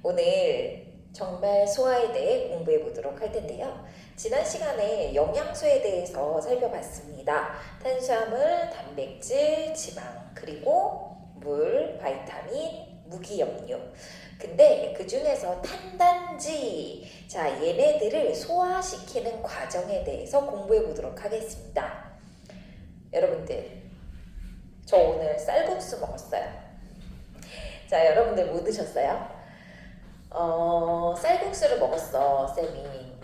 오늘 정말 소화에 대해 공부해 보도록 할 텐데요. 지난 시간에 영양소에 대해서 살펴봤습니다. 탄수화물, 단백질, 지방, 그리고 물, 바이타민, 무기염류. 근데 그 중에서 탄단지, 자, 얘네들을 소화시키는 과정에 대해서 공부해 보도록 하겠습니다. 여러분들, 저 오늘 쌀국수 먹었어요. 자, 여러분들 뭐 드셨어요? 쌀국수를 먹었어, 쌤이.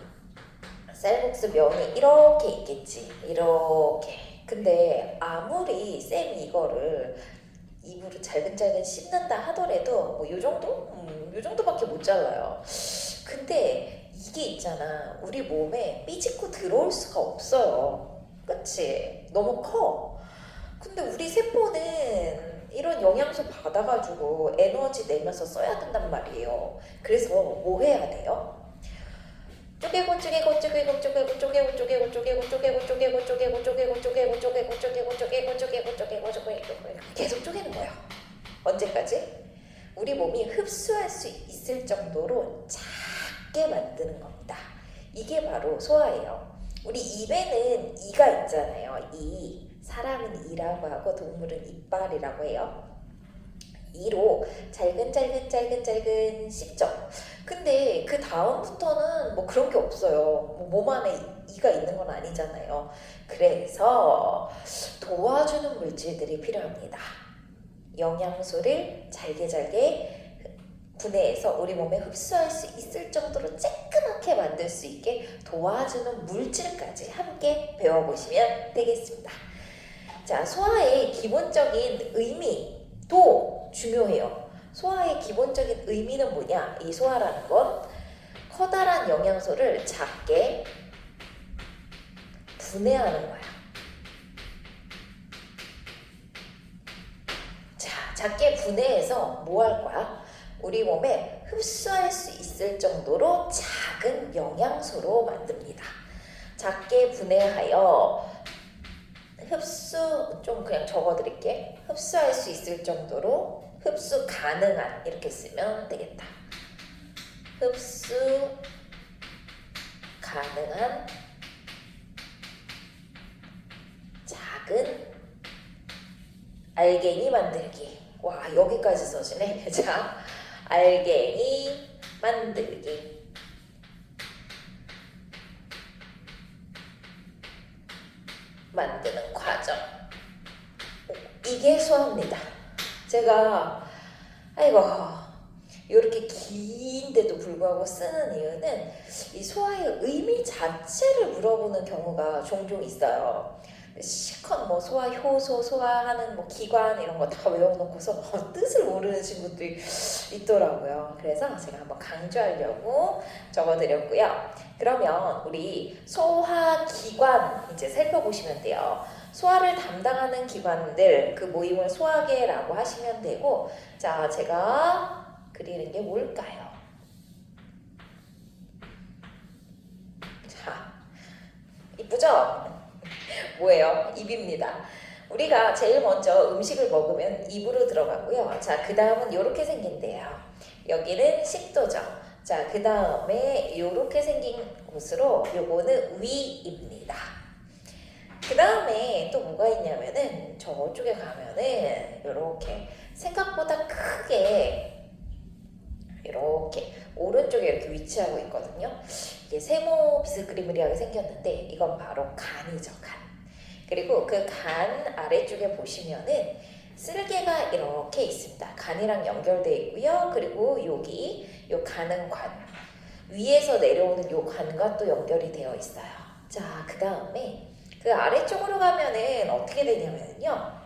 쌀국수 면이 이렇게 있겠지. 이렇게. 근데 아무리 쌤이 이거를 입으로 잘근잘근 씹는다 하더라도 뭐 요 정도? 요 정도밖에 못 잘라요. 근데 이게 있잖아. 우리 몸에 삐집고 들어올 수가 없어요. 그치? 너무 커. 근데 우리 세포는 이런 영양소 받아가지고 에너지 내면서 써야 된단 말이에요. 그래서 뭐 해야 돼요? 쪼개고 쪼개고 쪼개고 쪼개고 쪼개고 쪼개고 쪼개고 쪼개고 쪼개고 쪼개고 쪼개고 쪼개고 쪼개고 쪼개고 쪼개고 쪼개고 쪼개고 쪼개고 계속 쪼개는 거예요. 언제까지? 우리 몸이 흡수할 수 있을 정도로 작게 만드는 겁니다. 이게 바로 소화예요. 우리 입에는 이가 있잖아요. 이. 사람은 이라고 하고 동물은 이빨이라고 해요. 이로 잘근 씹죠. 근데 그 다음부터는 뭐 그런 게 없어요. 몸 안에 이가 있는 건 아니잖아요. 그래서 도와주는 물질들이 필요합니다. 영양소를 잘게 분해해서 우리 몸에 흡수할 수 있을 정도로 쬐끄맣게 만들 수 있게 도와주는 물질까지 함께 배워보시면 되겠습니다. 자, 소화의 기본적인 의미도 중요해요. 소화의 기본적인 의미는 뭐냐? 이 소화라는 건 커다란 영양소를 작게 분해하는 거야. 자, 작게 분해해서 뭐 할 거야? 우리 몸에 흡수할 수 있을 정도로 작은 영양소로 만듭니다. 작게 분해하여 흡수, 좀 그냥 적어드릴게. 흡수할 수 있을 정도로 흡수 가능한, 이렇게 쓰면 되겠다. 흡수 가능한 작은 알갱이 만들기. 와, 여기까지 써지네. 자, 알갱이 만들기. 만드는 과정. 이게 소화입니다. 제가 이렇게 긴데도 불구하고 쓰는 이유는 이 소화의 의미 자체를 물어보는 경우가 종종 있어요. 실컷 뭐 소화 효소, 소화하는 뭐 기관 이런 거 다 외워놓고서 뜻을 모르는 친구들이 있더라고요. 그래서 제가 한번 강조하려고 적어드렸고요. 그러면 우리 소화기관 이제 살펴보시면 돼요. 소화를 담당하는 기관들, 그 모임을 소화계라고 하시면 되고, 자, 제가 그리는 게 뭘까요? 자, 이쁘죠? 뭐예요? 입입니다. 우리가 제일 먼저 음식을 먹으면 입으로 들어가고요. 자, 그 다음은 이렇게 생긴대요. 여기는 식도죠. 자, 그 다음에 이렇게 생긴 곳으로 요거는 위입니다. 그 다음에 또 뭐가 있냐면은 저쪽에 가면은 이렇게 생각보다 크게 이렇게 오른쪽에 이렇게 위치하고 있거든요. 이게 세모 비스그리무리하게 생겼는데 이건 바로 간이죠, 간. 그리고 그 간 아래쪽에 보시면은 쓸개가 이렇게 있습니다. 간이랑 연결되어 있고요. 그리고 여기 요 간은 관. 위에서 내려오는 요 관과 또 연결이 되어 있어요. 자, 그 다음에 그 아래쪽으로 가면은 어떻게 되냐면요.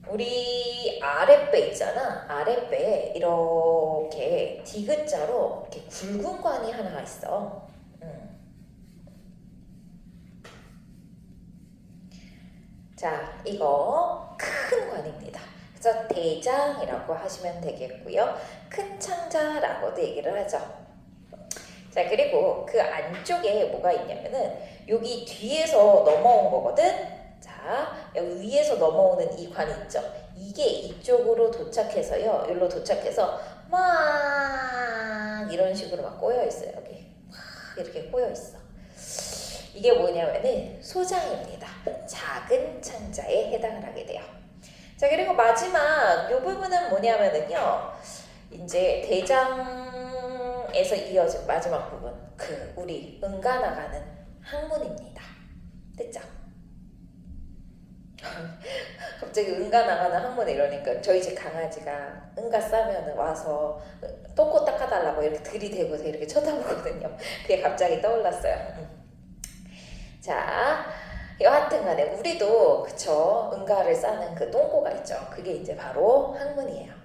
우리 아랫배 있잖아. 아랫배에 이렇게 디귿자로 이렇게 굵은 관이 하나 있어. 자, 이거 큰 관입니다. 그래서 대장이라고 하시면 되겠고요. 큰 창자라고도 얘기를 하죠. 자, 그리고 그 안쪽에 뭐가 있냐면은 여기 뒤에서 넘어온 거거든. 자, 자, 여기 위에서 넘어오는 이 관 있죠? 이게 이쪽으로 도착해서요. 여기로 도착해서 막 이런 식으로 막 꼬여 있어요. 여기 막 이렇게 꼬여 있어. 이게 뭐냐면은 소장입니다. 작은 창자에 해당을 하게 돼요. 자, 그리고 마지막 이 부분은 뭐냐면은요. 이제 대장에서 이어진 마지막 부분, 그 우리 응가 나가는 항문입니다. 됐죠? 갑자기 응가 나가는 항문에 이러니까 저희 집 강아지가 응가 싸면 와서 똥꼬 닦아달라고 이렇게 들이대고 이렇게 쳐다보거든요. 그게 갑자기 떠올랐어요. 자, 여하튼 간에 우리도 그쵸, 응가를 싸는 그 똥꼬가 있죠. 그게 이제 바로 항문이에요.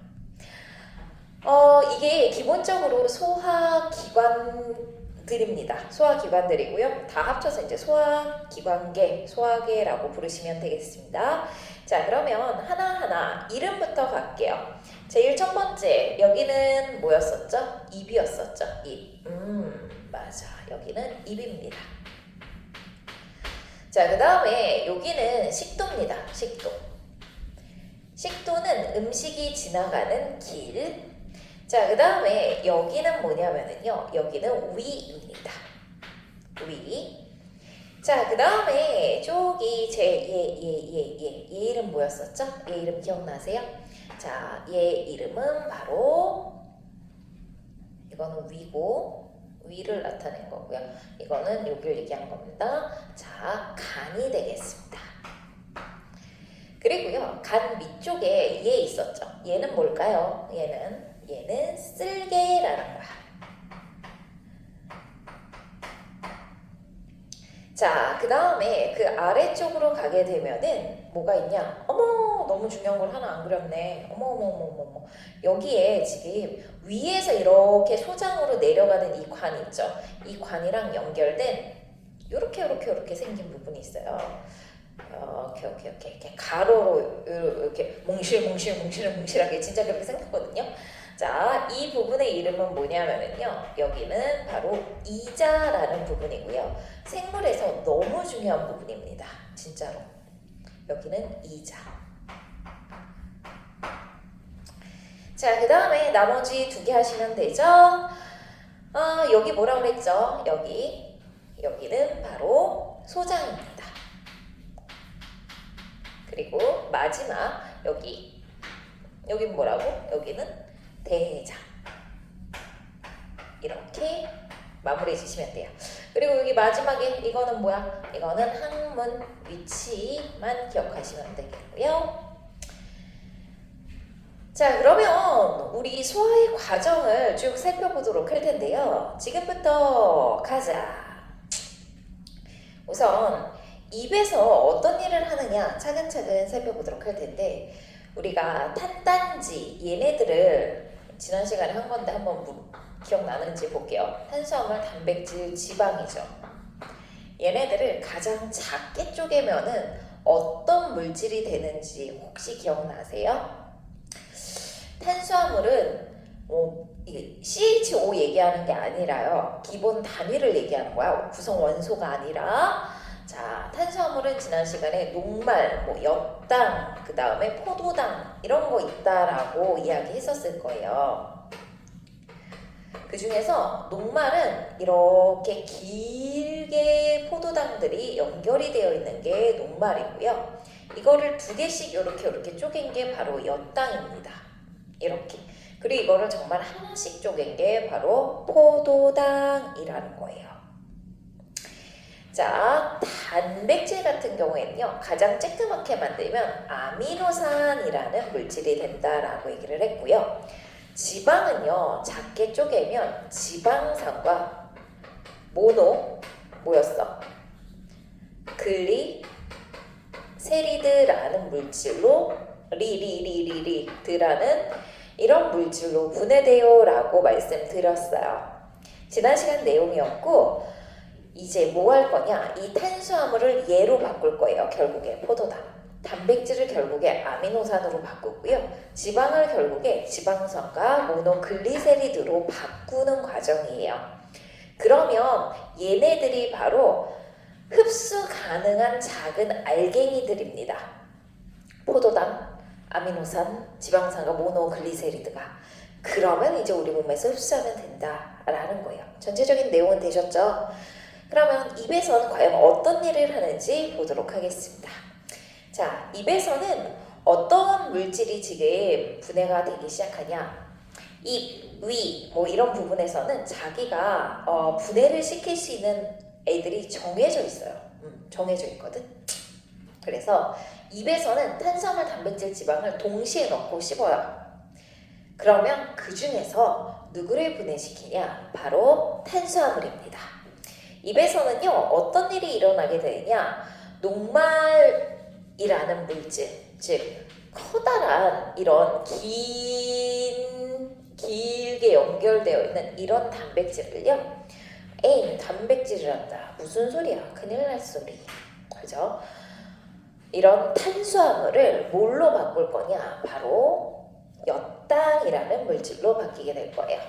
이게 기본적으로 소화기관들입니다. 소화기관들이고요. 다 합쳐서 이제 소화기관계, 소화계라고 부르시면 되겠습니다. 자, 그러면 하나하나 이름부터 갈게요. 제일 첫 번째, 여기는 뭐였었죠? 입이었었죠? 입. 맞아. 여기는 입입니다. 자, 그 다음에 여기는 식도입니다. 식도. 식도는 음식이 지나가는 길. 자, 그 다음에 여기는 뭐냐면은요. 여기는 위입니다. 위. 자, 그 다음에 저기 얘 이름 뭐였었죠? 얘 이름 기억나세요? 자, 얘 이름은 바로 이거는 위고 위를 나타낸 거고요. 이거는 여기를 얘기한 겁니다. 자, 간이 되겠습니다. 그리고요, 간 밑쪽에 얘 있었죠. 얘는 뭘까요? 얘는 쓸개라는 거야. 자, 그 다음에 그 아래쪽으로 가게 되면은 뭐가 있냐? 어머, 너무 중요한 걸 하나 안 그렸네. 어머. 여기에 지금 위에서 이렇게 소장으로 내려가는 이 관 있죠? 이 관이랑 연결된 요렇게 생긴 부분이 있어요. 이렇게 가로로 이렇게 몽실하게 진짜 그렇게 생겼거든요. 자, 이 부분의 이름은 뭐냐면요. 여기는 바로 이자라는 부분이고요. 생물에서 너무 중요한 부분입니다. 진짜로. 여기는 이자. 자, 그 다음에 나머지 두 개 하시면 되죠. 여기 뭐라고 그랬죠? 여기는 바로 소장입니다. 그리고 마지막 여긴 뭐라고? 여기는 대장. 이렇게 마무리해 주시면 돼요. 그리고 여기 마지막에 이거는 뭐야? 이거는 항문 위치만 기억하시면 되겠고요. 자, 그러면 우리 소화의 과정을 쭉 살펴보도록 할 텐데요. 지금부터 가자. 우선 입에서 어떤 일을 하느냐 차근차근 살펴보도록 할 텐데, 우리가 탄단지 얘네들을 지난 시간에 한 건데 한번 기억나는지 볼게요. 탄수화물, 단백질, 지방이죠. 얘네들을 가장 작게 쪼개면은 어떤 물질이 되는지 혹시 기억나세요? 탄수화물은 CHO 얘기하는 게 아니라요. 기본 단위를 얘기하는 거야. 구성 원소가 아니라. 자, 탄수화물은 지난 시간에 녹말, 엿당, 그 다음에 포도당 이런 거 있다라고 이야기했었을 거예요. 그 중에서 녹말은 이렇게 길게 포도당들이 연결이 되어 있는 게 녹말이고요. 이거를 두 개씩 이렇게 쪼갠 게 바로 엿당입니다. 이렇게. 그리고 이거를 정말 하나씩 쪼갠 게 바로 포도당이라는 거예요. 자, 단백질 같은 경우에는요, 가장 쬐끄맣게 만들면 아미노산이라는 물질이 된다라고 얘기를 했고요. 지방은요, 작게 쪼개면 지방산과 뭐였어? 글리세리드라는 물질로 리드라는 이런 물질로 분해돼요 라고 말씀드렸어요. 지난 시간 내용이었고, 이제 뭐 할 거냐? 이 탄수화물을 얘로 바꿀 거예요. 결국에 포도당. 단백질을 결국에 아미노산으로 바꾸고요. 지방을 결국에 지방산과 모노글리세리드로 바꾸는 과정이에요. 그러면 얘네들이 바로 흡수 가능한 작은 알갱이들입니다. 포도당, 아미노산, 지방산과 모노글리세리드가. 그러면 이제 우리 몸에서 흡수하면 된다라는 거예요. 전체적인 내용은 되셨죠? 그러면 입에서는 과연 어떤 일을 하는지 보도록 하겠습니다. 자, 입에서는 어떤 물질이 지금 분해가 되기 시작하냐? 입, 위, 뭐 이런 부분에서는 자기가 분해를 시킬 수 있는 애들이 정해져 있어요. 정해져 있거든. 그래서 입에서는 탄수화물, 단백질, 지방을 동시에 넣고 씹어요. 그러면 그 중에서 누구를 분해시키냐? 바로 탄수화물입니다. 입에서는요, 어떤 일이 일어나게 되느냐? 녹말이라는 물질, 즉 커다란 이런 길게 연결되어 있는 이런 단백질을요, 에이, 단백질이란다. 무슨 소리야? 큰일 날 소리. 그죠? 이런 탄수화물을 뭘로 바꿀 거냐? 바로 엿당이라는 물질로 바뀌게 될 거예요.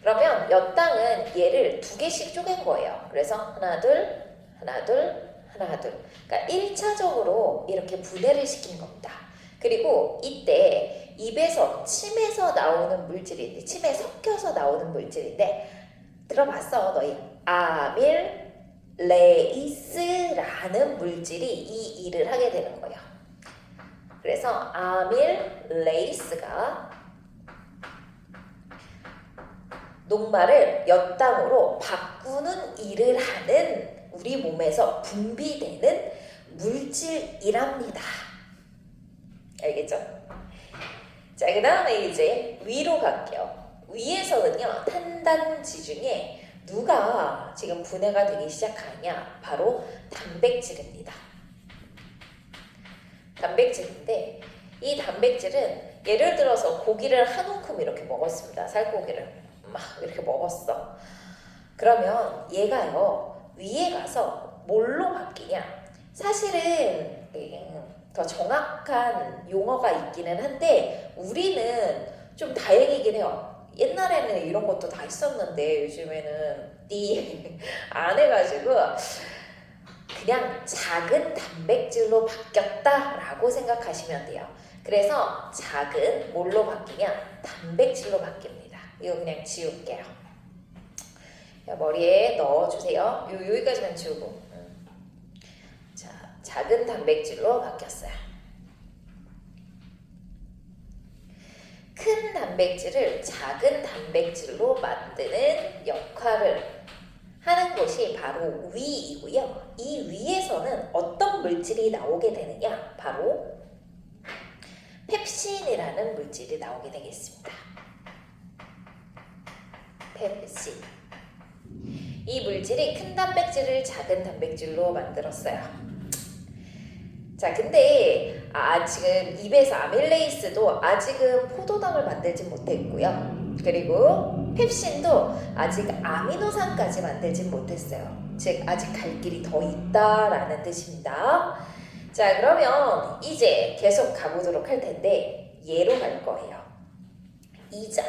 그러면 엿당은 얘를 2개씩 쪼갠 거예요. 그래서 하나, 둘, 하나, 둘, 하나, 둘. 그러니까 1차적으로 이렇게 분해를 시킨 겁니다. 그리고 이때 입에서, 침에서 나오는 물질인데, 침에 섞여서 나오는 물질인데, 들어봤어, 너희? 아밀레이스라는 물질이 이 일을 하게 되는 거예요. 그래서 아밀레이스가 녹말을 엿당으로 바꾸는 일을 하는 우리 몸에서 분비되는 물질이랍니다. 알겠죠? 자, 그 다음에 이제 위로 갈게요. 위에서는요, 탄단지 중에 누가 지금 분해가 되기 시작하냐? 바로 단백질입니다. 단백질인데, 이 단백질은 예를 들어서 고기를 한 움큼 이렇게 먹었습니다. 살코기를 막 이렇게 먹었어. 그러면 얘가요, 위에 가서 뭘로 바뀌냐? 사실은 더 정확한 용어가 있기는 한데, 우리는 좀 다행이긴 해요. 옛날에는 이런 것도 다 있었는데 요즘에는 안 해가지고 그냥 작은 단백질로 바뀌었다라고 생각하시면 돼요. 그래서 작은 뭘로 바뀌냐? 단백질로 바뀝니다. 이거 그냥 지울게요. 머리에 넣어주세요. 여기까지만 지우고. 자, 작은 단백질로 바뀌었어요. 큰 단백질을 작은 단백질로 만드는 역할을 하는 것이 바로 위이고요. 이 위에서는 어떤 물질이 나오게 되느냐? 바로 펩신이라는 물질이 나오게 되겠습니다. 펩신. 이 물질이 큰 단백질을 작은 단백질로 만들었어요. 자, 근데 지금 입에서 아밀레이스도 아직은 포도당을 만들지 못했고요. 그리고 펩신도 아직 아미노산까지 만들지 못했어요. 즉 아직 갈 길이 더 있다라는 뜻입니다. 자, 그러면 이제 계속 가보도록 할 텐데 얘로 갈 거예요. 이장.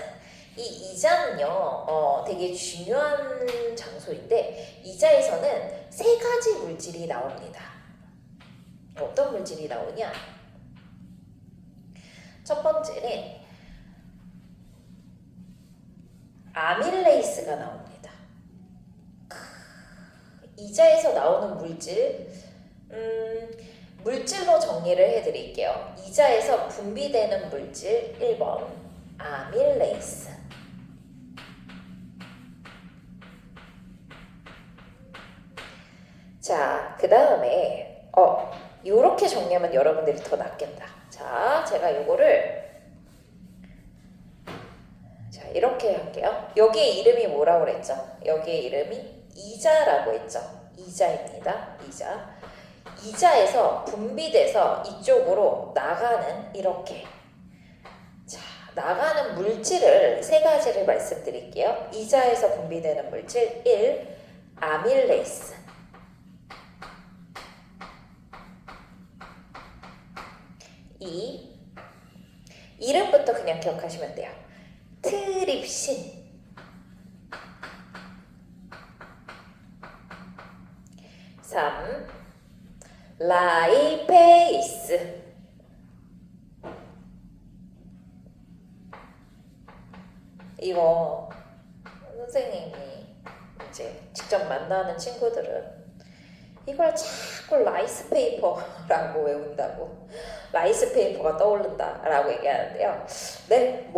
이 이장은요, 되게 중요한 장소인데 이자에서는 3가지 물질이 나옵니다. 어떤 물질이 나오냐? 첫 번째는 아밀레이스가 나옵니다. 이자에서 나오는 물질, 물질로 정리를 해드릴게요. 이자에서 분비되는 물질 1번 아밀레이스. 자, 그 다음에 요렇게 정리하면 여러분들이 더 낫겠다. 자, 제가 요거를 자, 이렇게 할게요. 여기에 이름이 뭐라고 그랬죠? 여기에 이름이 이자라고 했죠. 이자입니다. 이자. 이자에서 분비돼서 이쪽으로 나가는 이렇게 자, 나가는 물질을 3가지를 말씀드릴게요. 이자에서 분비되는 물질 1. 아밀레이스. 2. 이름부터 그냥 기억하시면 돼요. 트립신. 3. 라이페이스. 이거 선생님이 이제 직접 만나는 친구들은 이걸 자꾸 라이스 페이퍼라고 외운다고, 라이스 페이퍼가 떠오른다라고 얘기하는데요. 네,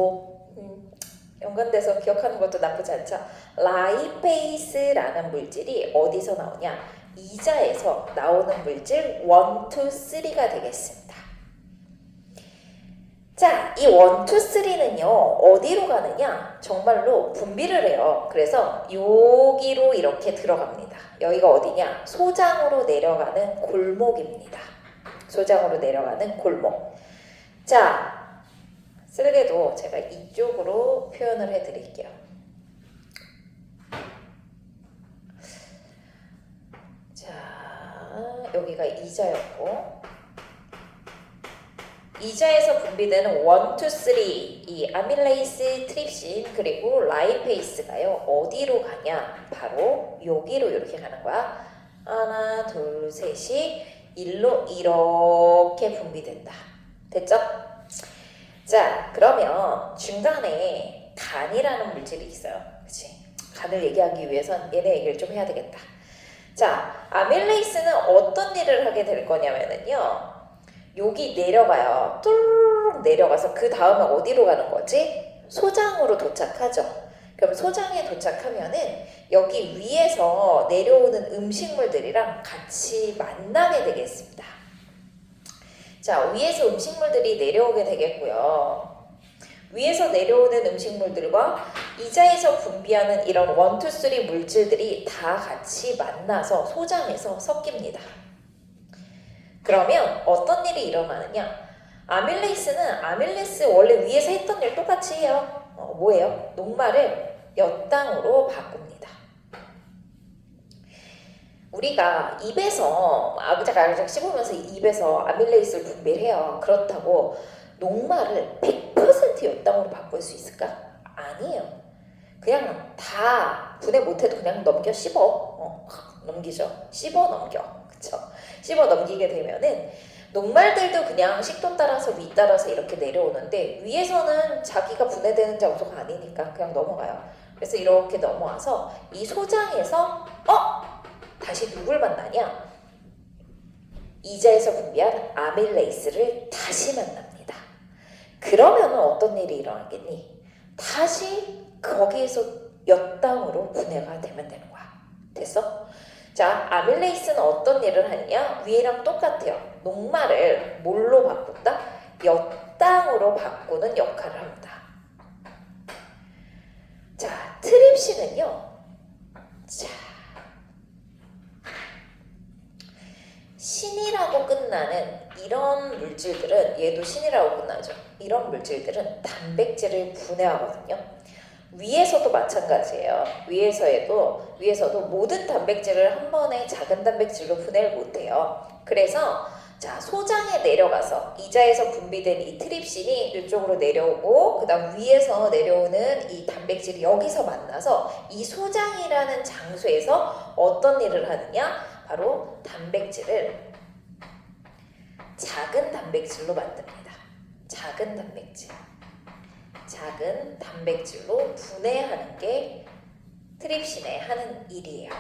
연관돼서 기억하는 것도 나쁘지 않죠. 라이페이스라는 물질이 어디서 나오냐? 이자에서 나오는 물질 1, 2, 3가 되겠습니다. 자, 이 1, 2, 3는요 어디로 가느냐? 정말로 분비를 해요. 그래서 여기로 이렇게 들어갑니다. 여기가 어디냐? 소장으로 내려가는 골목입니다. 소장으로 내려가는 골목. 자, 쓰레기도 제가 이쪽으로 표현을 해드릴게요. 자, 여기가 이자였고, 이자에서 분비되는 1, 2, 3, 이 아밀레이스, 트립신, 그리고 라이페이스가요 어디로 가냐? 바로 여기로 이렇게 가는 거야. 하나, 둘, 셋이 일로 이렇게 분비된다. 됐죠? 자, 그러면 중간에 간이라는 물질이 있어요. 그치? 간을 얘기하기 위해선 얘네 얘기를 좀 해야 되겠다. 자, 아밀레이스는 어떤 일을 하게 될 거냐면요, 여기 내려가요. 뚜루룩 내려가서 그 다음에 어디로 가는 거지? 소장으로 도착하죠. 그럼 소장에 도착하면은 여기 위에서 내려오는 음식물들이랑 같이 만나게 되겠습니다. 자, 위에서 음식물들이 내려오게 되겠고요. 위에서 내려오는 음식물들과 이자에서 분비하는 이런 1, 2, 3 물질들이 다 같이 만나서 소장에서 섞입니다. 그러면 어떤 일이 일어나느냐? 아밀레이스는 아밀레이스 원래 위에서 했던 일 똑같이 해요. 뭐예요? 녹말을 엿당으로 바꿉니다. 우리가 입에서 아그작아그작 씹으면서 입에서 아밀레이스를 분비를 해요. 그렇다고 녹말을 100% 엿당으로 바꿀 수 있을까? 아니에요. 그냥 다 분해 못해도 그냥 넘겨 씹어. 넘기죠. 씹어 넘겨. 그쵸? 씹어 넘기게 되면은 녹말들도 그냥 식도 따라서 위 따라서 이렇게 내려오는데 위에서는 자기가 분해되는 장소가 아니니까 그냥 넘어가요. 그래서 이렇게 넘어와서 이 소장에서 다시 누굴 만나냐? 이자에서 분비한 아밀레이스를 다시 만납니다. 그러면 어떤 일이 일어나겠니? 다시 거기에서 엿당으로 분해가 되면 되는 거야. 됐어? 자, 아밀레이스는 어떤 일을 하느냐? 위에랑 똑같아요. 녹말을 뭘로 바꾼다? 엿당으로 바꾸는 역할을 합니다. 자, 트립신은요. 자, 신이라고 끝나는 이런 물질들은, 얘도 신이라고 끝나죠. 이런 물질들은 단백질을 분해하거든요. 위에서도 마찬가지예요. 위에서도 모든 단백질을 한 번에 작은 단백질로 분해를 못해요. 그래서 자, 소장에 내려가서 이자에서 분비된 이 트립신이 이쪽으로 내려오고, 그 다음 위에서 내려오는 이 단백질이 여기서 만나서 이 소장이라는 장소에서 어떤 일을 하느냐? 바로 단백질을 작은 단백질로 만듭니다. 작은 단백질로 분해하는 게 트립신의 하는 일이에요.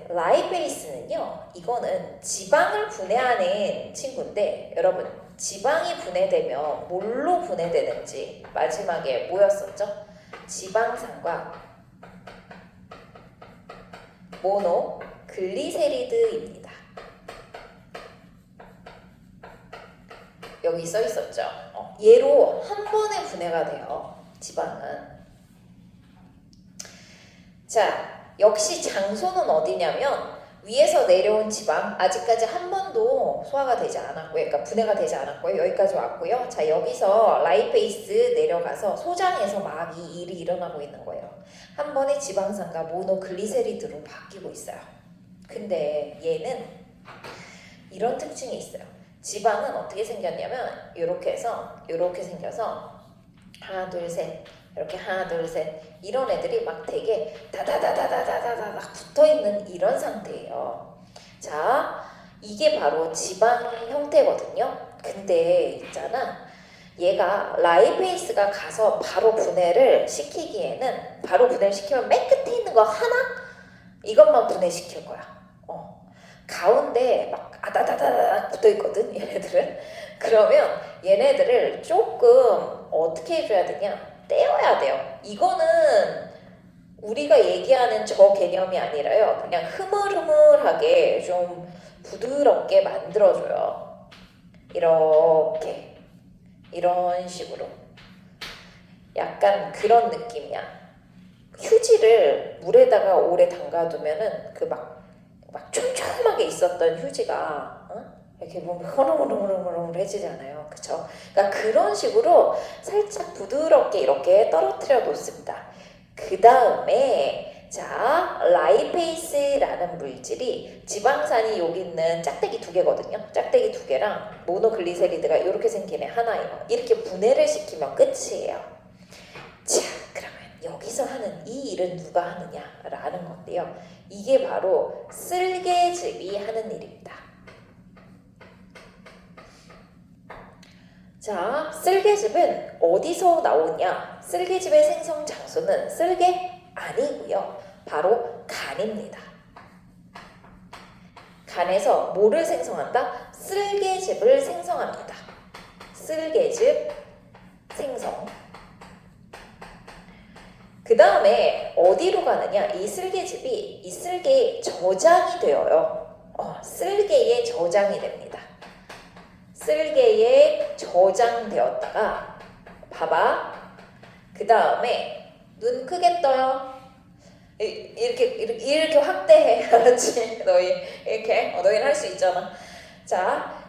라이페이스는요, 이거는 지방을 분해하는 친구인데, 여러분, 지방이 분해되면 뭘로 분해되는지 마지막에 뭐였었죠? 지방산과 모노글리세리드입니다. 여기 써 있었죠. 얘로 한 번에 분해가 돼요. 지방은. 자, 역시 장소는 어디냐면 위에서 내려온 지방 아직까지 한 번도 소화가 되지 않았고요. 그러니까 분해가 되지 않았고요. 여기까지 왔고요. 자, 여기서 라이페이스 내려가서 소장에서 막 이 일이 일어나고 있는 거예요. 한 번에 지방산과 모노글리세리드로 바뀌고 있어요. 근데 얘는 이런 특징이 있어요. 지방은 어떻게 생겼냐면 이렇게 해서 이렇게 생겨서 하나 둘 셋 이렇게 하나 둘 셋 이런 애들이 막 되게 다다다다다다다닥 붙어있는 이런 상태예요. 자, 이게 바로 지방 형태거든요. 근데 있잖아, 얘가 라이페이스가 가서 바로 분해를 시키기에는, 바로 분해를 시키면 맨 끝에 있는 거 하나? 이것만 분해시킬 거야. 가운데 막 아다다다닥 붙어있거든, 얘네들은. 그러면 얘네들을 조금 어떻게 해줘야 되냐? 떼어야 돼요. 이거는 우리가 얘기하는 저 개념이 아니라요, 그냥 흐물흐물하게 좀 부드럽게 만들어줘요. 이렇게, 이런 식으로. 약간 그런 느낌이야. 휴지를 물에다가 오래 담가두면은 그 막 촘촘하게 있었던 휴지가 이렇게 보면 흐물흐물흐물해지잖아요. 그쵸? 그러니까 그런 식으로 살짝 부드럽게 이렇게 떨어뜨려 놓습니다. 그 다음에 자, 라이페이스라는 물질이 지방산이 여기 있는 짝대기 2개거든요. 짝대기 2개랑 모노글리세리드가 이렇게 생긴 애 하나예요. 이렇게 분해를 시키면 끝이에요. 자, 그러면 여기서 하는 이 일은 누가 하느냐라는 건데요. 이게 바로 쓸개즙이 하는 일입니다. 자, 쓸개즙은 어디서 나오냐? 쓸개즙의 생성 장소는 쓸개 아니고요. 바로 간입니다. 간에서 뭐를 생성한다? 쓸개즙을 생성합니다. 쓸개즙 생성. 그 다음에 어디로 가느냐? 이 쓸개즙이 이 쓸개에 저장이 되어요. 쓸개에 저장이 됩니다. 쓸개에 저장되었다가 봐봐. 그 다음에 눈 크게 떠요. 이렇게 확대해. 알았지? 너희 이렇게 너희는 할 수 있잖아. 자,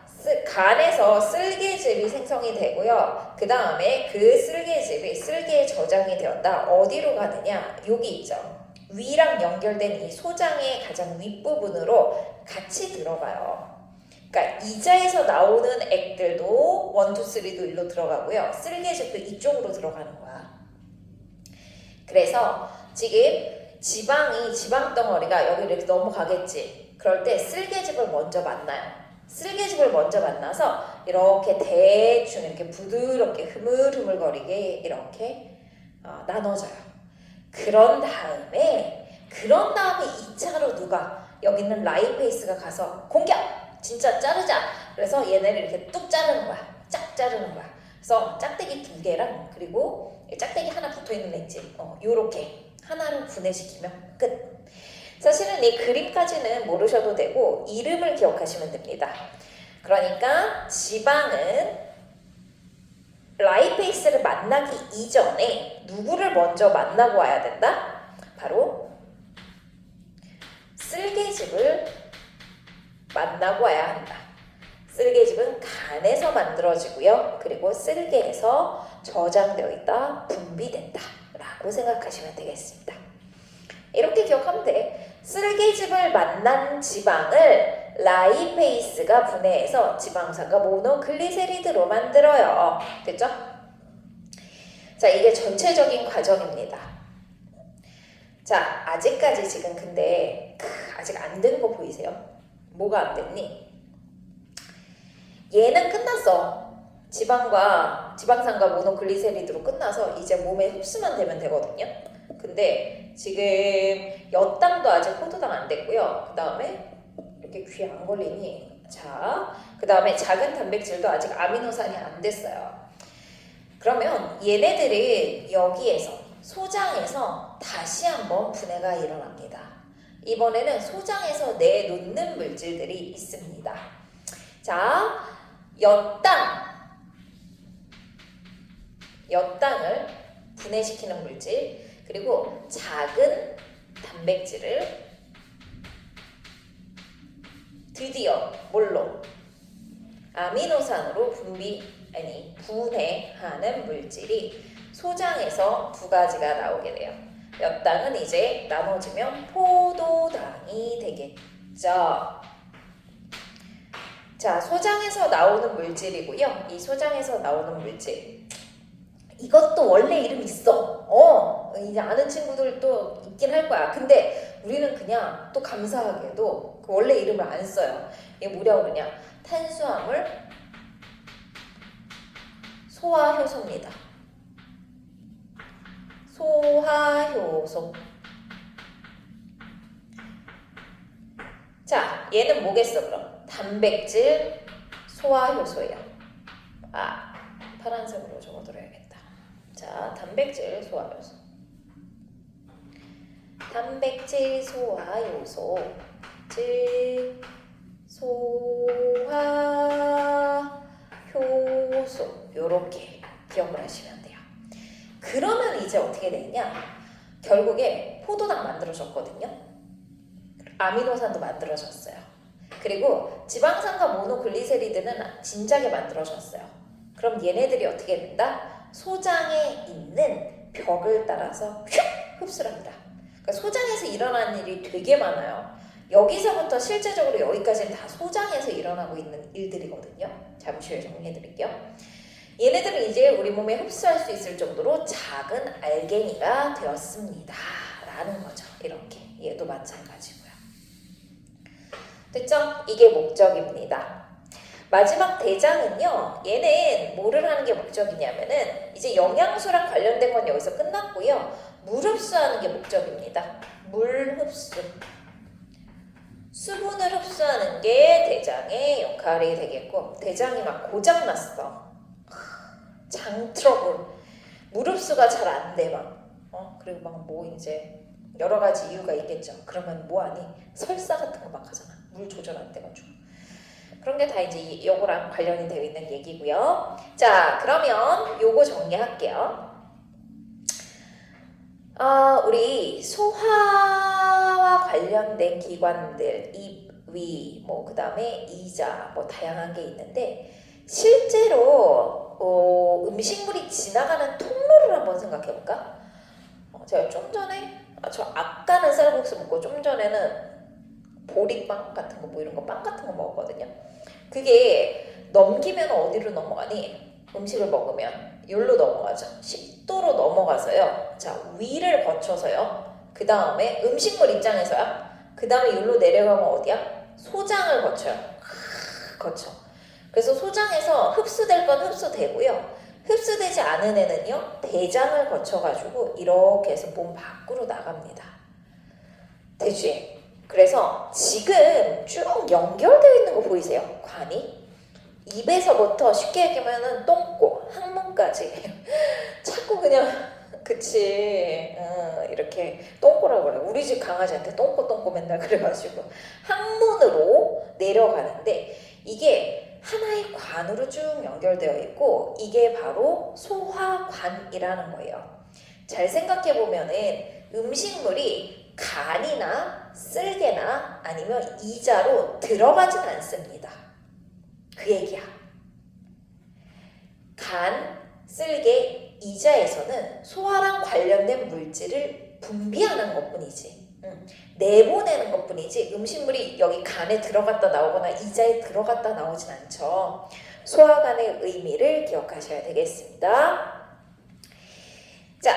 간에서 쓸개즙이 생성이 되고요. 그 다음에 그 쓸개즙이 쓸개에 저장이 되었다. 어디로 가느냐? 여기 있죠. 위랑 연결된 이 소장의 가장 윗부분으로 같이 들어가요. 그러니까 이자에서 나오는 액들도 1, 2, 3도 일로 들어가고요. 쓸개즙도 이쪽으로 들어가는 거야. 그래서 지금 지방 덩어리가 여기 이렇게 넘어가겠지. 그럴 때 쓸개즙을 먼저 만나요. 쓸개즙을 먼저 만나서 이렇게 대충 이렇게 부드럽게 흐물흐물거리게 이렇게 나눠져요. 그런 다음에 2차로 누가, 여기는 라이페이스가 가서 공격! 진짜 자르자! 그래서 얘네를 이렇게 뚝 자르는 거야. 짝 자르는 거야. 그래서 짝대기 2개랑 그리고 짝대기 하나 붙어있는 렌지 요렇게 하나로 분해시키면 끝. 사실은 이 그림까지는 모르셔도 되고 이름을 기억하시면 됩니다. 그러니까 지방은 라이페이스를 만나기 이전에 누구를 먼저 만나고 와야 된다? 바로 쓸개즙을 만나고 와야 한다. 쓸개즙은 간에서 만들어지고요. 그리고 쓸개에서 저장되어 있다, 분비된다 라고 생각하시면 되겠습니다. 이렇게 기억하면 돼. 쓸개즙을 만난 지방을 라이페이스가 분해해서 지방산과 모노글리세리드로 만들어요. 됐죠? 자, 이게 전체적인 과정입니다. 자, 아직까지 지금 근데 아직 안 된 거 보이세요? 뭐가 안 됐니? 얘는 끝났어. 지방산과 모노글리세리드로 끝나서 이제 몸에 흡수만 되면 되거든요. 근데 지금 엿당도 아직 포도당 안 됐고요. 그 다음에 이렇게 귀에 안 걸리니, 자, 그 다음에 작은 단백질도 아직 아미노산이 안 됐어요. 그러면 얘네들이 여기에서 소장에서 다시 한번 분해가 일어납니다. 이번에는 소장에서 내놓는 물질들이 있습니다. 자, 엿당을 분해시키는 물질, 그리고 작은 단백질을 드디어 뭘로? 아미노산으로 분해하는 물질이 소장에서 2가지가 나오게 돼요. 엿당은 이제 나눠지면 포도당이 되겠죠. 자, 소장에서 나오는 물질이고요. 이 소장에서 나오는 물질, 이것도 원래 이름 있어. 이제 아는 친구들도 있긴 할 거야. 근데 우리는 그냥 또 감사하게도 그 원래 이름을 안 써요. 이게 뭐라고 그러냐? 탄수화물 소화효소입니다. 소화효소. 자, 얘는 뭐겠어 그럼? 단백질 소화효소예요. 파란색으로 적어드려야겠다. 자, 단백질 소화효소. 단백질 소화효소, 즉 소화효소, 요렇게 기억을 하시면 돼요. 그러면 이제 어떻게 되냐? 결국에 포도당 만들어졌거든요. 아미노산도 만들어졌어요. 그리고 지방산과 모노글리세리드는 진작에 만들어졌어요. 그럼 얘네들이 어떻게 된다? 소장에 있는 벽을 따라서 휙 흡수를 합니다. 그러니까 소장에서 일어나는 일이 되게 많아요. 여기서부터 실제적으로 여기까지는 다 소장에서 일어나고 있는 일들이거든요. 잠시 후에 정리해드릴게요. 얘네들은 이제 우리 몸에 흡수할 수 있을 정도로 작은 알갱이가 되었습니다. 라는 거죠. 이렇게. 얘도 마찬가지고요. 됐죠? 이게 목적입니다. 마지막 대장은요. 얘는 뭐를 하는 게 목적이냐면은 이제 영양소랑 관련된 건 여기서 끝났고요. 물 흡수하는 게 목적입니다. 물 흡수. 수분을 흡수하는 게 대장의 역할이 되겠고, 대장이 막 고장났어. 장 트러블. 물 흡수가 잘 안 돼 막. 그리고 막 뭐 이제 여러 가지 이유가 있겠죠. 그러면 뭐하니? 설사 같은 거 막 하잖아. 물 조절 안 돼가지고. 그런 게 다 이제 요거랑 관련이 되어 있는 얘기고요. 자, 그러면 요거 정리할게요. 우리 소화와 관련된 기관들, 입, 위, 그 다음에 이자, 다양한 게 있는데, 실제로 음식물이 지나가는 통로를 한번 생각해볼까? 제가 좀 전에, 아까는 쌀국수 먹고 좀 전에는 보리빵 같은 거 이런 거 빵 같은 거 먹었거든요. 그게 넘기면 어디로 넘어가니? 음식을 먹으면 여기로 넘어가죠. 식도로 넘어가서요. 자, 위를 거쳐서요. 그 다음에 음식물 입장에서요. 그 다음에 여기로 내려가면 어디야? 소장을 거쳐요. 거쳐. 그래서 소장에서 흡수될 건 흡수되고요. 흡수되지 않은 애는요. 대장을 거쳐가지고 이렇게 해서 몸 밖으로 나갑니다. 되지? 그래서 지금 쭉 연결되어 있는 거 보이세요? 관이? 입에서부터 쉽게 얘기하면 똥꼬, 항문까지 자꾸 그냥 그치 이렇게 똥꼬라고 그래. 우리 집 강아지한테 똥꼬 맨날 그래가지고 항문으로 내려가는데 이게 하나의 관으로 쭉 연결되어 있고 이게 바로 소화관이라는 거예요. 잘 생각해보면은 음식물이 간이나 쓸개나 아니면 이자로 들어가진 않습니다. 그 얘기야. 간, 쓸개, 이자에서는 소화랑 관련된 물질을 분비하는 것뿐이지 내보내는 것뿐이지 음식물이 여기 간에 들어갔다 나오거나 이자에 들어갔다 나오진 않죠. 소화관의 의미를 기억하셔야 되겠습니다. 자,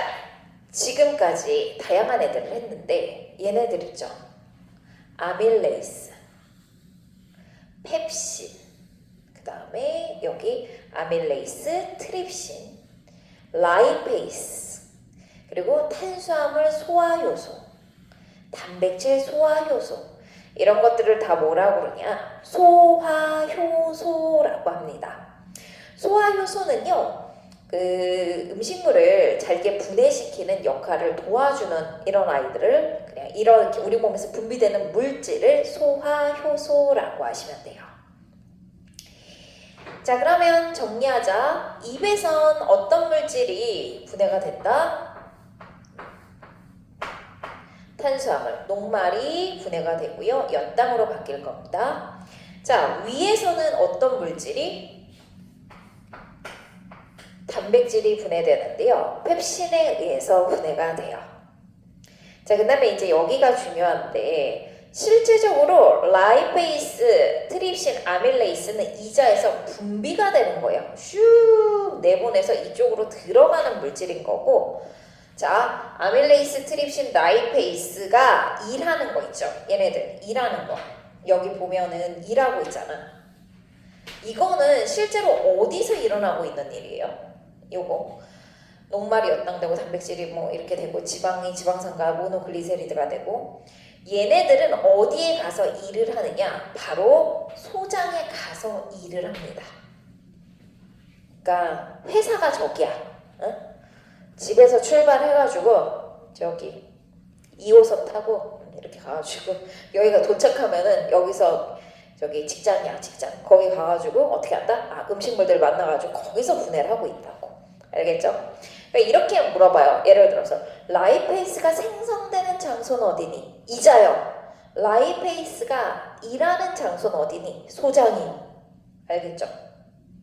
지금까지 다양한 애들을 했는데 얘네들 있죠. 아밀레이스, 펩신, 그 다음에 여기 아밀레이스, 트립신, 라이페이스, 그리고 탄수화물 소화효소, 단백질 소화효소 이런 것들을 다 뭐라고 그러냐? 소화효소라고 합니다. 소화효소는요. 그 음식물을 잘게 분해시키는 역할을 도와주는 이런 아이들을 그냥 이렇게 우리 몸에서 분비되는 물질을 소화효소라고 하시면 돼요. 자, 그러면 정리하자. 입에선 어떤 물질이 분해가 된다? 탄수화물, 녹말이 분해가 되고요. 연당으로 바뀔 겁니다. 자, 위에서는 어떤 물질이? 단백질이 분해되는데요. 펩신에 의해서 분해가 돼요. 자, 그 다음에 이제 여기가 중요한데 실제적으로 라이페이스, 트립신, 아밀레이스는 이자에서 분비가 되는 거예요. 슉 내보내서 이쪽으로 들어가는 물질인 거고, 자, 아밀레이스, 트립신, 라이페이스가 일하는 거 있죠. 얘네들 일하는 거. 여기 보면은 일하고 있잖아. 이거는 실제로 어디서 일어나고 있는 일이에요? 요거 녹말이 연당되고 단백질이 뭐 이렇게 되고 지방이 지방산과 모노글리세리드가 되고, 얘네들은 어디에 가서 일을 하느냐? 바로 소장에 가서 일을 합니다. 그러니까 회사가 저기야. 응? 집에서 출발해가지고 저기 2호선 타고 이렇게 가가지고 여기가 도착하면은 여기서 저기 직장이야, 직장. 거기 가가지고 어떻게 한다? 아, 음식물들 만나가지고 거기서 분해를 하고 있다고. 알겠죠? 그러니까 이렇게 물어봐요. 예를 들어서 라이페이스가 생성되는 장소는 어디니? 이자요. 라이페이스가 일하는 장소는 어디니? 소장이. 알겠죠?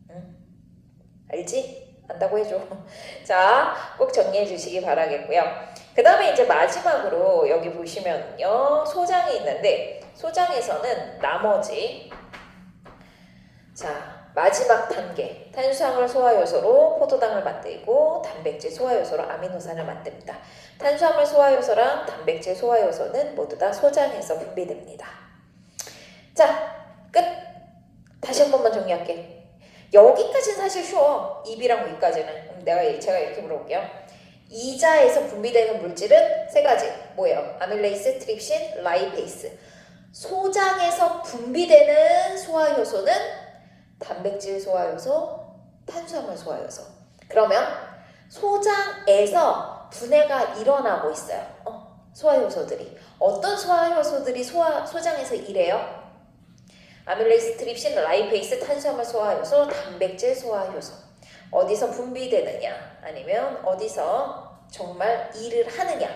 응? 알지? 안다고 해줘. 자, 꼭 정리해 주시기 바라겠고요. 그 다음에 이제 마지막으로 여기 보시면요, 소장이 있는데, 소장에서는 나머지, 자, 마지막 단계, 탄수화물 소화효소로 포도당을 만들고 단백질 소화효소로 아미노산을 만듭니다. 탄수화물 소화효소랑 단백질 소화효소는 모두 다 소장에서 분비됩니다. 자, 끝! 다시 한 번만 정리할게. 여기까지는 사실 쉬워. 입이랑 위까지는. 제가 이렇게 물어볼게요. 이자에서 분비되는 물질은 세 가지. 뭐예요? 아밀레이스, 트립신, 라이페이스. 소장에서 분비되는 소화효소는 단백질 소화효소, 탄수화물 소화효소. 그러면 소장에서 분해가 일어나고 있어요. 소화효소들이. 어떤 소화효소들이 소장에서 일해요? 아밀레이스, 트립신, 라이페이스, 탄수화물 소화효소, 단백질 소화효소. 어디서 분비되느냐, 아니면 어디서 정말 일을 하느냐,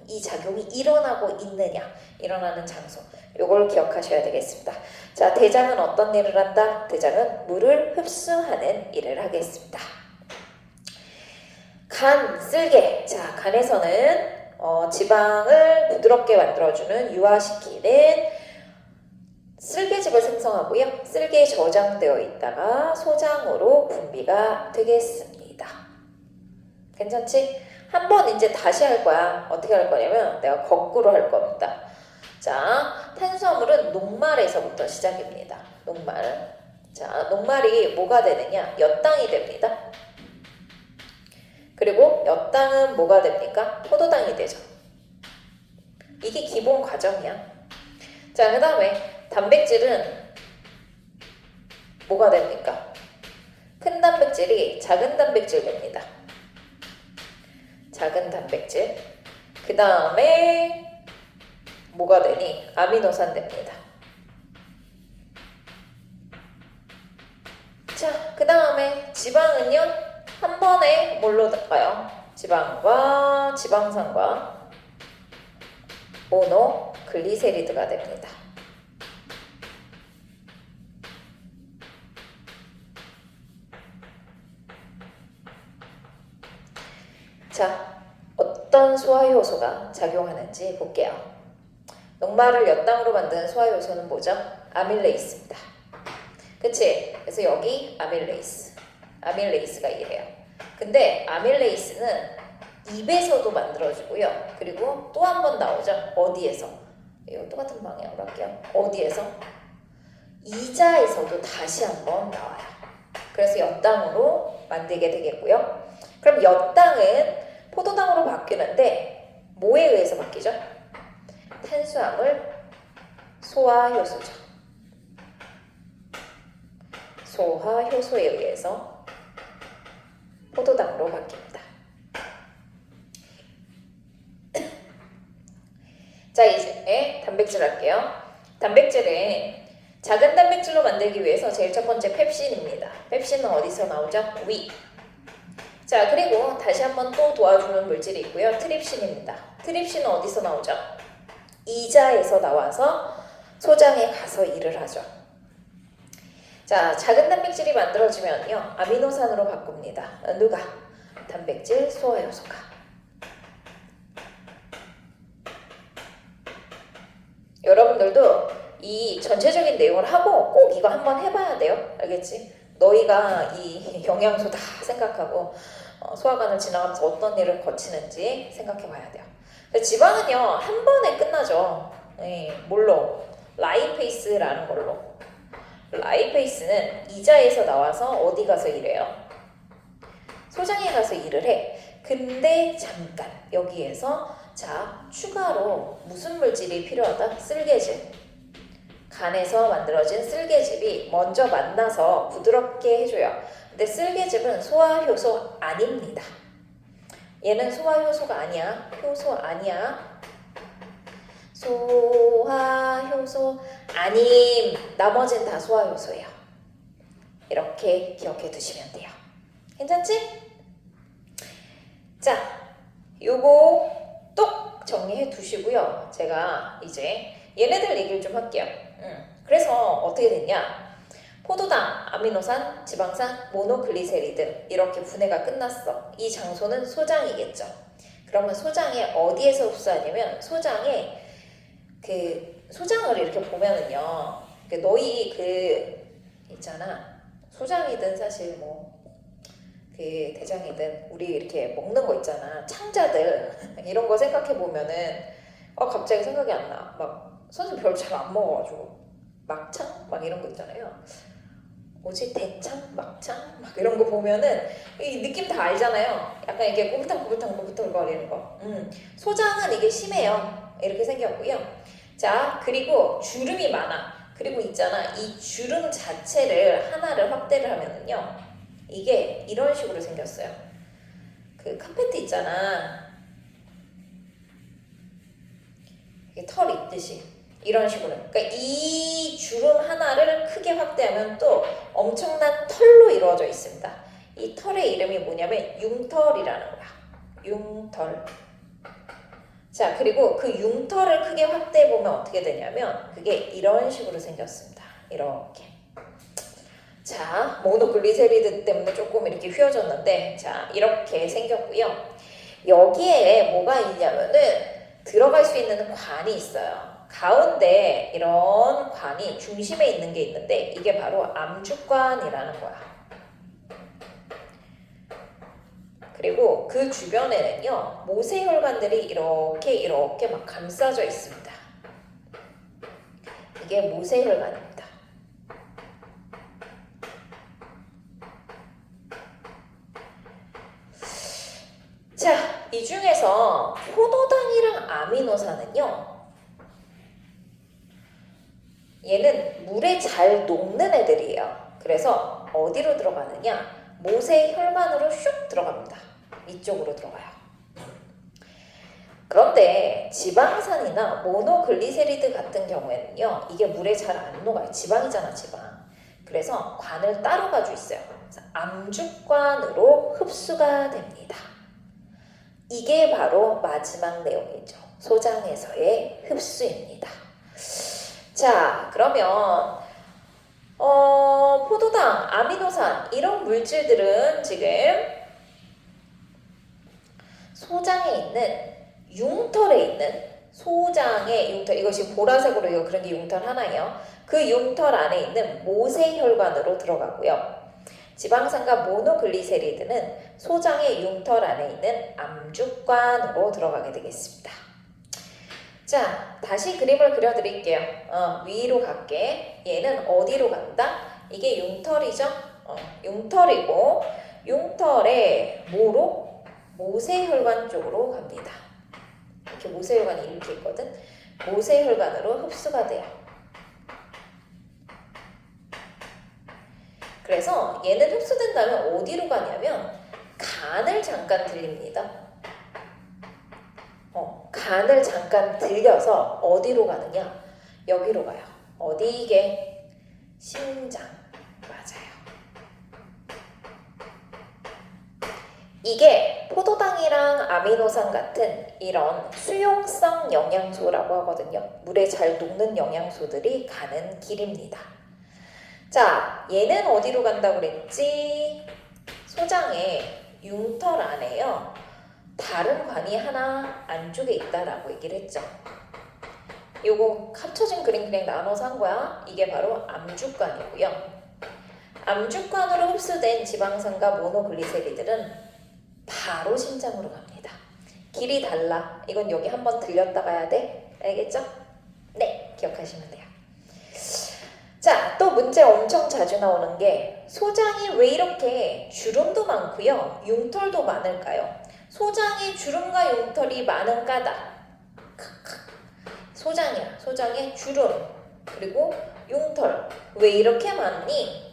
이 작용이 일어나고 있느냐, 일어나는 장소. 요걸 기억하셔야 되겠습니다. 자, 대장은 어떤 일을 한다? 대장은 물을 흡수하는 일을 하겠습니다. 간, 쓸개. 자, 간에서는 지방을 부드럽게 만들어주는, 유화시키는 쓸개즙을 생성하고요. 쓸개에 저장되어 있다가 소장으로 분비가 되겠습니다. 괜찮지? 한번 이제 다시 할 거야. 어떻게 할 거냐면 내가 거꾸로 할 겁니다. 자, 탄수화물은 녹말에서부터 시작입니다. 녹말. 자, 녹말이 뭐가 되느냐? 엿당이 됩니다. 그리고 엿당은 뭐가 됩니까? 포도당이 되죠. 이게 기본 과정이야. 자, 그 다음에 단백질은 뭐가 됩니까? 큰 단백질이 작은 단백질 됩니다. 작은 단백질. 그 다음에 뭐가 되니? 아미노산 됩니다. 자, 그 다음에 지방은요, 한 번에 뭘로 될까요? 지방과 지방산과 모노글리세리드가 됩니다. 자, 어떤 소화효소가 작용하는지 볼게요. 녹말을 엿당으로 만드는 소화효소는 뭐죠? 아밀레이스입니다. 그치? 그래서 여기 아밀레이스가 이래요. 근데 아밀레이스는 입에서도 만들어지고요. 그리고 또 한 번 나오죠. 어디에서? 이거 똑같은 방향으로 할게요. 어디에서? 이자에서도 다시 한 번 나와요. 그래서 엿당으로 만들게 되겠고요. 그럼 엿당은 포도당으로 바뀌는데 뭐에 의해서 바뀌죠? 탄수화물 소화효소죠. 소화효소에 의해서 포도당으로 바뀝니다. 자, 이제 단백질 할게요. 단백질은 작은 단백질로 만들기 위해서 제일 첫 번째 펩신입니다. 펩신은 어디서 나오죠? 위. 자, 그리고 다시 한번 또 도와주는 물질이 있고요. 트립신입니다. 트립신은 어디서 나오죠? 이자에서 나와서 소장에 가서 일을 하죠. 자, 작은 단백질이 만들어지면요, 아미노산으로 바꿉니다. 누가? 단백질 소화효소가. 여러분들도 이 전체적인 내용을 하고 꼭 이거 한번 해봐야 돼요. 알겠지? 너희가 이 영양소 다 생각하고 소화관을 지나가면서 어떤 일을 거치는지 생각해 봐야 돼요. 지방은요 한 번에 끝나죠. 네, 뭘로? 라이페이스라는 걸로. 라이페이스는 이자에서 나와서 어디 가서 일해요? 소장에 가서 일을 해. 근데 잠깐 여기에서 자 추가로 무슨 물질이 필요하다? 쓸개즙. 간에서 만들어진 쓸개즙이 먼저 만나서 부드럽게 해줘요. 근데 쓸개즙은 소화효소 아닙니다. 얘는 소화효소가 아니야. 효소 아니야. 소화효소 아님. 나머지는 다 소화효소예요. 이렇게 기억해 두시면 돼요. 괜찮지? 자, 요거 똑 정리해 두시고요. 제가 이제 얘네들 얘기를 좀 할게요. 그래서 어떻게 됐냐? 포도당, 아미노산, 지방산, 모노글리세리드 이렇게 분해가 끝났어. 이 장소는 소장이겠죠. 그러면 소장에 어디에서 흡수하냐면 소장에 소장을 이렇게 보면은요. 너희 있잖아. 소장이든 사실 대장이든 우리 이렇게 먹는 거 있잖아. 창자들 이런 거 생각해 보면은 갑자기 생각이 안 나. 막 선생님 별로 잘 안 먹어가지고 막창 막 이런 거 있잖아요. 뭐지? 대창? 막창? 막 이런 거 보면은 이 느낌 다 알잖아요. 약간 이게 꼬불탕꼬불탕 거리는 거. 소장은 이게 심해요. 이렇게 생겼고요. 자, 그리고 주름이 많아. 그리고 있잖아. 이 주름 자체를 하나를 확대를 하면은요. 이게 이런 식으로 생겼어요. 카페트 있잖아. 이게 털 있듯이. 이런 식으로. 그러니까 이 주름 하나를 크게 확대하면 또 엄청난 털로 이루어져 있습니다. 이 털의 이름이 뭐냐면 융털이라는 거야. 융털. 자, 그리고 그 융털을 크게 확대해보면 어떻게 되냐면 그게 이런 식으로 생겼습니다. 이렇게. 자, 모노글리세리드 때문에 조금 이렇게 휘어졌는데 자, 이렇게 생겼고요. 여기에 뭐가 있냐면은 들어갈 수 있는 관이 있어요. 가운데 이런 관이 중심에 있는 게 있는데 이게 바로 암주관이라는 거야. 그리고 그 주변에는요 모세혈관들이 이렇게 막 감싸져 있습니다. 이게 모세혈관입니다. 자, 이 중에서 포도당이랑 아미노산은요 얘는 물에 잘 녹는 애들이에요. 그래서 어디로 들어가느냐? 모세혈관으로 슉 들어갑니다. 이쪽으로 들어가요. 그런데 지방산이나 모노글리세리드 같은 경우에는요. 이게 물에 잘 안 녹아요. 지방이잖아, 지방. 그래서 관을 따로 가지고 있어요. 암주관으로 흡수가 됩니다. 이게 바로 마지막 내용이죠. 소장에서의 흡수입니다. 자, 그러면 포도당, 아미노산 이런 물질들은 지금 소장에 있는 융털에 있는 소장의 융털, 이거 지금 보라색으로 이거 그런 게 융털 하나예요. 그 융털 안에 있는 모세혈관으로 들어가고요. 지방산과 모노글리세리드는 소장의 융털 안에 있는 암주관으로 들어가게 되겠습니다. 자, 다시 그림을 그려드릴게요. 위로 갈게. 얘는 어디로 간다? 이게 융털이죠? 융털이고 융털의 뭐로? 모세혈관 쪽으로 갑니다. 이렇게 모세혈관이 이렇게 있거든. 모세혈관으로 흡수가 돼요. 그래서 얘는 흡수된다면 어디로 가냐면 간을 잠깐 들립니다. 간을 잠깐 들려서 어디로 가느냐? 여기로 가요. 어디 이게? 심장. 맞아요. 이게 포도당이랑 아미노산 같은 이런 수용성 영양소라고 하거든요. 물에 잘 녹는 영양소들이 가는 길입니다. 자, 얘는 어디로 간다고 그랬지? 소장의 융털 안에요. 다른 관이 하나 안쪽에 있다라고 얘기를 했죠. 요거 합쳐진 그림 그냥 나눠서 한 거야. 이게 바로 암주관이고요. 암주권으로 흡수된 지방산과 모노글리세리들은 바로 심장으로 갑니다. 길이 달라. 이건 여기 한번 들렸다 가야 돼. 알겠죠? 네, 기억하시면 돼요. 자, 또 문제 엄청 자주 나오는 게 소장이 왜 이렇게 주름도 많고요, 융털도 많을까요? 소장에 주름과 융털이 많은 까닭. 소장이야. 소장에 주름 그리고 융털. 왜 이렇게 많니?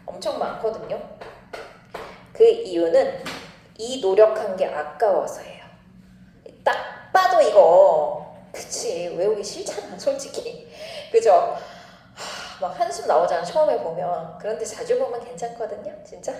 엄청 많거든요. 그 이유는 이 노력한 게 아까워서예요. 딱 봐도 이거 그치 외우기 싫잖아 솔직히. 그죠? 막 한숨 나오잖아 처음에 보면. 그런데 자주 보면 괜찮거든요 진짜.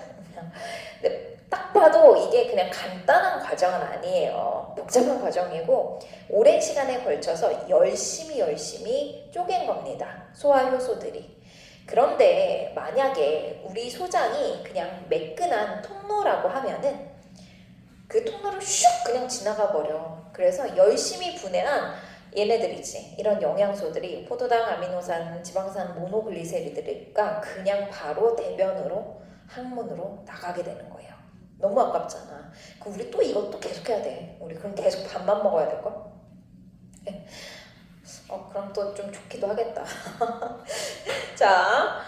근데 딱 봐도 이게 그냥 간단한 과정은 아니에요. 복잡한 과정이고 오랜 시간에 걸쳐서 열심히 쪼갠 겁니다, 소화효소들이. 그런데 만약에 우리 소장이 그냥 매끈한 통로라고 하면은 그 통로를 슉 그냥 지나가 버려. 그래서 열심히 분해한 얘네들이지, 이런 영양소들이 포도당, 아미노산, 지방산, 모노글리세리드가 그냥 바로 대변으로, 항문으로 나가게 되는 거예요. 너무 아깝잖아. 그럼 우리 또 이것도 계속 해야 돼. 우리 그럼 계속 밥만 먹어야 될걸? 그럼 또 좀 좋기도 하겠다. 자,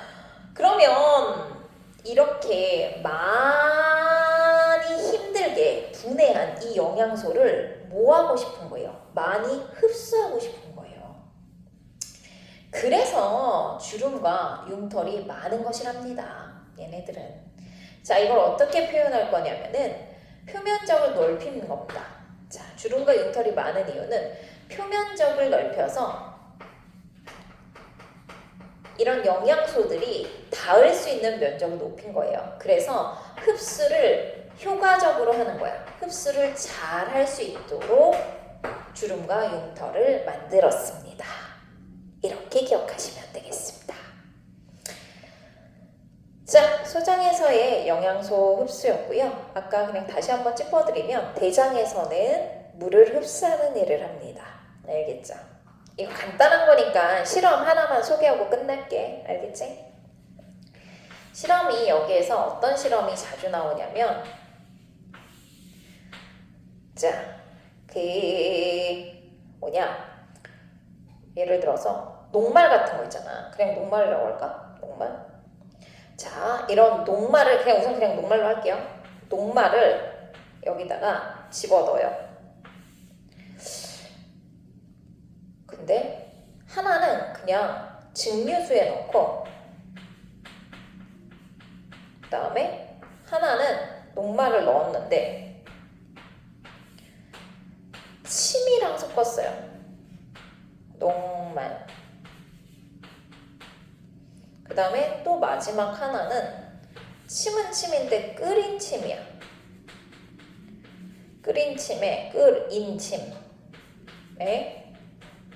그러면 이렇게 많이 힘들게 분해한 이 영양소를 뭐 하고 싶은 거예요? 많이 흡수하고 싶은 거예요. 그래서 주름과 융털이 많은 것이랍니다, 얘네들은. 자, 이걸 어떻게 표현할 거냐면은 표면적을 넓히는 겁니다. 자, 주름과 융털이 많은 이유는 표면적을 넓혀서 이런 영양소들이 닿을 수 있는 면적을 높인 거예요. 그래서 흡수를 효과적으로 하는 거야. 흡수를 잘 할 수 있도록 주름과 융털을 만들었습니다. 이렇게 기억하시면 되겠습니다. 자, 소장에서의 영양소 흡수였고요. 아까 그냥 다시 한번 짚어드리면 대장에서는 물을 흡수하는 일을 합니다. 알겠죠? 이거 간단한 거니까 실험 하나만 소개하고 끝낼게. 알겠지? 실험이 여기에서 어떤 실험이 자주 나오냐면, 자, 예를 들어서 녹말 같은 거 있잖아. 그냥 녹말이라고 할까? 녹말? 자, 이런 녹말을 우선 그냥 녹말로 할게요. 녹말을 여기다가 집어넣어요. 근데 하나는 그냥 증류수에 넣고, 그 다음에 하나는 녹말을 넣었는데 침이랑 섞었어요. 녹말. 그 다음에 또 마지막 하나는 침은 침인데 끓인 침이야. 끓인 침에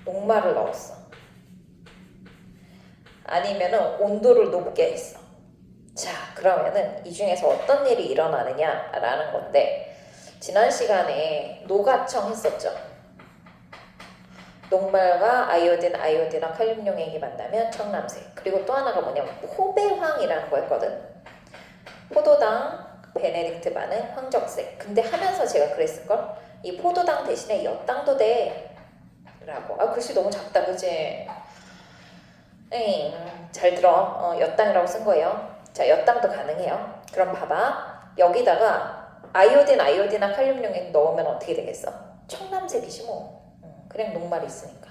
녹말을 넣었어. 아니면은 온도를 높게 했어. 자, 그러면은 이 중에서 어떤 일이 일어나느냐라는 건데, 지난 시간에 노가청 했었죠. 녹말과 아이오딘과 칼륨 용액이 만나면 청남색. 그리고 또 하나가 뭐냐면 포배황이라는 거였거든. 포도당, 베네딕트 반응, 황적색. 근데 하면서 제가 그랬을걸? 이 포도당 대신에 엿당도 돼 라고. 글씨 너무 작다 그치? 잘 들어. 엿당이라고 쓴 거예요. 자, 엿당도 가능해요. 그럼 봐봐. 여기다가 아이오딘과 칼륨 용액 넣으면 어떻게 되겠어? 청남색이지 뭐. 그냥 녹말이 있으니까.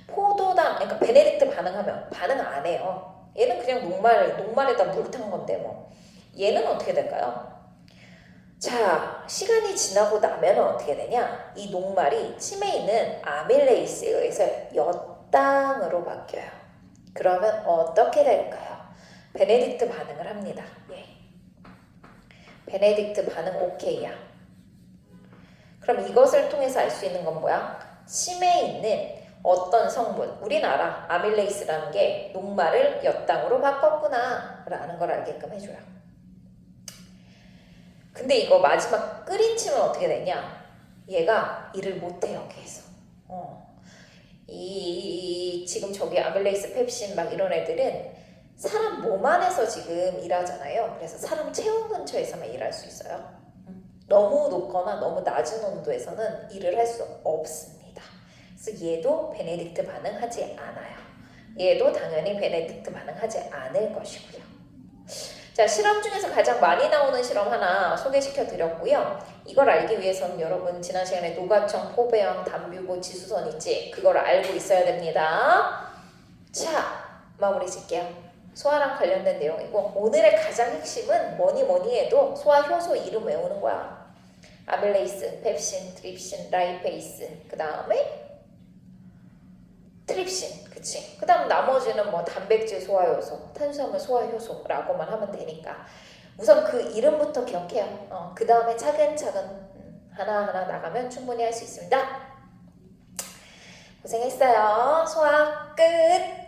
포도당, 그러니까 베네딕트 반응하면 반응 안 해요. 얘는 그냥 녹말에다 물 탄 건데 뭐. 얘는 어떻게 될까요? 자, 시간이 지나고 나면 어떻게 되냐? 이 녹말이 침에 있는 아밀레이스에 의해서 엿당으로 바뀌어요. 그러면 어떻게 될까요? 베네딕트 반응을 합니다. 예. 베네딕트 반응 오케이야. 그럼 이것을 통해서 알 수 있는 건 뭐야? 침에 있는 어떤 성분, 우린 알아. 아밀레이스라는 게 녹말을 엿당으로 바꿨구나 라는 걸 알게끔 해줘요. 근데 이거 마지막 끓인 침은 어떻게 되냐? 얘가 일을 못해요 계속. 지금 저기 아밀레이스, 펩신 막 이런 애들은 사람 몸 안에서 지금 일하잖아요. 그래서 사람 체온 근처에서만 일할 수 있어요. 너무 높거나 너무 낮은 온도에서는 일을 할 수 없습니다. 그래서 얘도 베네딕트 반응하지 않아요. 얘도 당연히 베네딕트 반응하지 않을 것이고요. 자, 실험 중에서 가장 많이 나오는 실험 하나 소개시켜 드렸고요. 이걸 알기 위해서는 여러분 지난 시간에 노가청, 포배형, 담뷰고, 지수선 있지? 그걸 알고 있어야 됩니다. 자, 마무리 짓게요. 소화랑 관련된 내용이고 오늘의 가장 핵심은 뭐니 해도 소화 효소 이름 외우는 거야. 아밀레이스, 펩신, 트립신, 라이페이스, 그 다음에 트립신, 그치? 그 다음 나머지는 뭐 단백질 소화 효소, 탄수화물 소화 효소라고만 하면 되니까 우선 그 이름부터 기억해요. 그 다음에 차근차근 하나하나 나가면 충분히 할 수 있습니다. 고생했어요. 소화 끝!